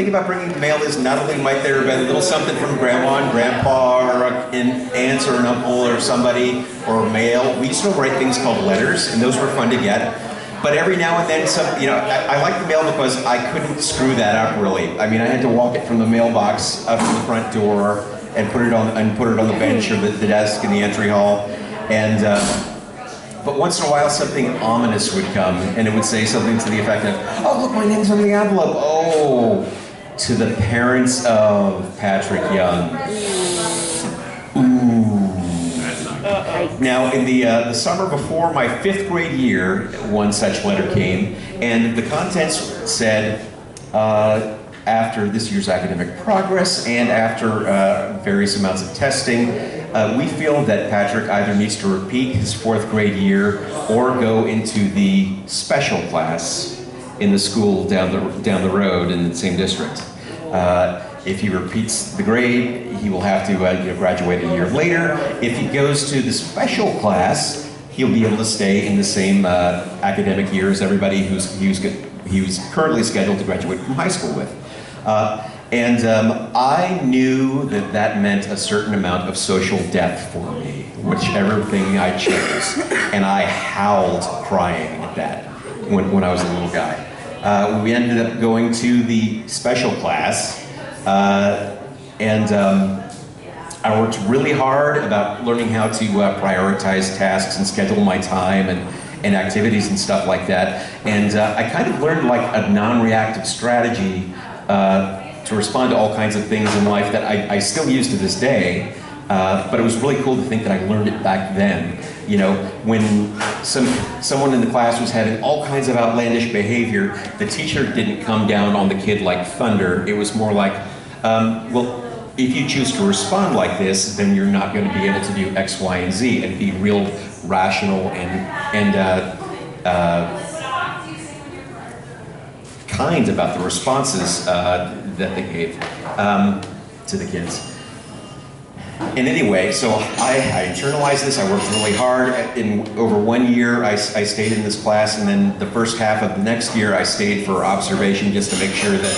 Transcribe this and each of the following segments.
thing about bringing the mail is not only might there have been a little something from grandma and grandpa or an aunt or an uncle or somebody or mail. We used to write things called letters, and those were fun to get. But every now and then, I like the mail because I couldn't screw that up really. I mean, I had to walk it from the mailbox up to the front door and put it on the bench or the desk in the entry hall, and. But once in a while, something ominous would come, and it would say something to the effect of, "Oh, look, my name's on the envelope. Oh, to the parents of Patrick Young." Ooh. Now, in the summer before my 5th grade year, one such letter came, and the contents said, after this year's academic progress and after various amounts of testing, we feel that Patrick either needs to repeat his 4th grade year or go into the special class in the school down the road in the same district. If he repeats the grade, he will have to graduate a year later. If he goes to the special class, he'll be able to stay in the same academic year as everybody he was currently scheduled to graduate from high school with. I knew that meant a certain amount of social death for me, whichever thing I chose. And I howled crying at that when I was a little guy. We ended up going to the special class, I worked really hard about learning how to prioritize tasks and schedule my time and activities and stuff like that. And I kind of learned like a non-reactive strategy to respond to all kinds of things in life that I still use to this day, but it was really cool to think that I learned it back then. You know, when someone in the class was having all kinds of outlandish behavior, the teacher didn't come down on the kid like thunder. It was more like, well, if you choose to respond like this, then you're not going to be able to do X, Y, and Z, and be real rational and kind about the responses that they gave to the kids. And anyway, so I internalized this. I worked really hard. Over 1 year, I stayed in this class, and then the first half of the next year, I stayed for observation just to make sure that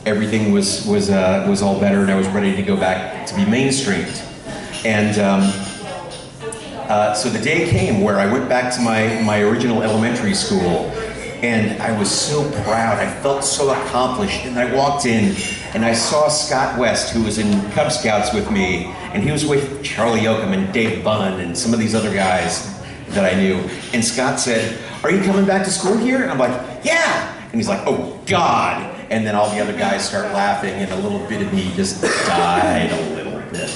everything was all better, and I was ready to go back to be mainstreamed. And so the day came where I went back to my original elementary school, and I was so proud. I felt so accomplished. And I walked in, and I saw Scott West, who was in Cub Scouts with me, and he was with Charlie Yoakum and Dave Bunn and some of these other guys that I knew. And Scott said, "Are you coming back to school here?" And I'm like, "Yeah." And he's like, "Oh, God." And then all the other guys start laughing, and a little bit of me just died a little bit.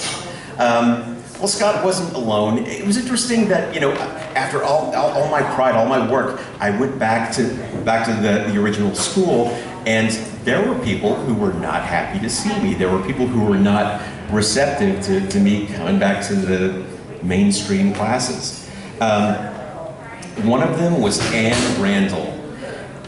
Well, Scott wasn't alone. It was interesting that, you know, after all my pride, all my work, I went back to the original school, and there were people who were not happy to see me. There were people who were not receptive to me coming back to the mainstream classes. One of them was Anne Randall.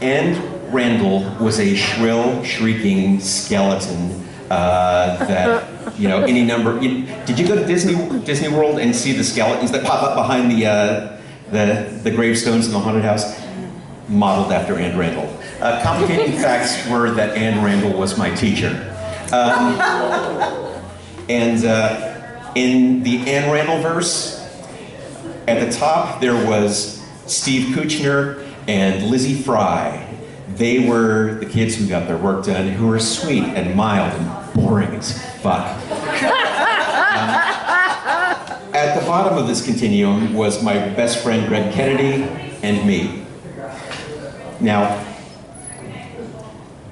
Anne Randall was a shrill, shrieking skeleton that, you know, any number. Did you go to Disney World and see the skeletons that pop up behind the gravestones in the haunted house? Modeled after Anne Randall. Complicating facts were that Anne Randall was my teacher. And in the Anne Randall verse, at the top there was Steve Kuchner and Lizzie Fry. They were the kids who got their work done, who were sweet and mild and boring as fuck. At the bottom of this continuum was my best friend Greg Kennedy and me. Now,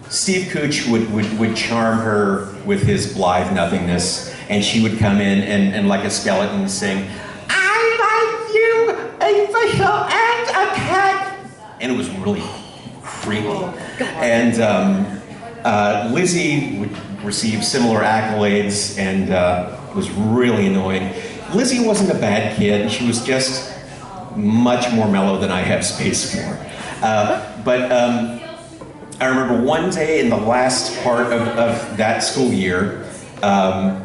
Steve Cooch would charm her with his blithe nothingness, and she would come in and like a skeleton sing, "I like you, a fish and a cat," and it was really creepy. And Lizzie would receive similar accolades and was really annoying. Lizzie wasn't a bad kid. She was just much more mellow than I have space for. But I remember one day in the last part of that school year, I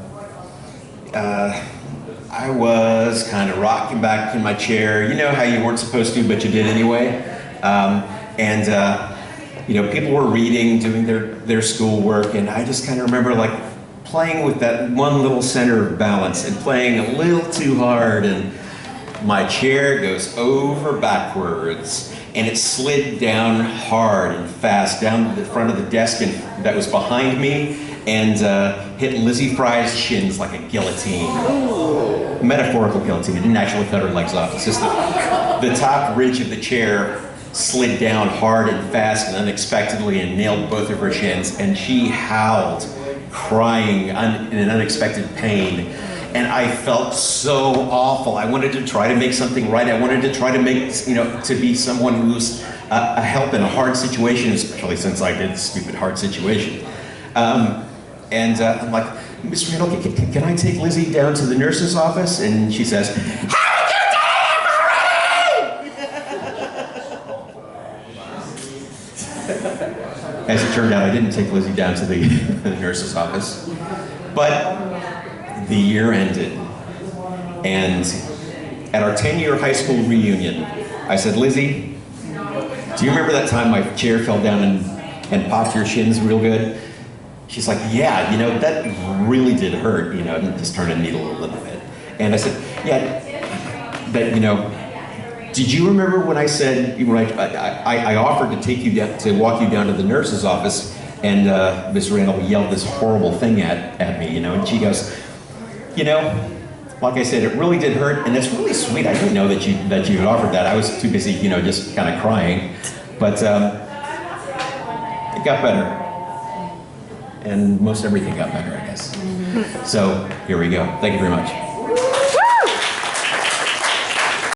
was kind of rocking back in my chair. You know how you weren't supposed to, but you did anyway. people were reading, doing their schoolwork, and I just kind of remember like playing with that one little center of balance and playing a little too hard, and my chair goes over backwards, and it slid down hard and fast down to the front of the desk that was behind me, and hit Lizzie Fry's shins like a guillotine. Ooh. Metaphorical guillotine. It didn't actually cut her legs off. It's just the top ridge of the chair slid down hard and fast and unexpectedly and nailed both of her shins, and she howled, crying in an unexpected pain. And I felt so awful. I wanted to try to make something right. I wanted to try to make, to be someone who's a help in a hard situation, especially since I did a stupid hard situation. And I'm like, Miss Randall, can I take Lizzie down to the nurse's office? And she says, how did you do it, As it turned out, I didn't take Lizzie down to the nurse's office. But the year ended, and at our 10-year high school reunion, I said, Lizzie, do you remember that time my chair fell down and popped your shins real good? She's like, yeah, that really did hurt, and just turned a needle a little bit. And I said, yeah, but, did you remember when I said, when I offered to take you down, to walk you down to the nurse's office, and Miss Randall yelled this horrible thing at me, and she goes, like I said, it really did hurt, and it's really sweet. I didn't know that you had offered that. I was too busy, just kind of crying. But it got better. And most everything got better, I guess. So here we go. Thank you very much.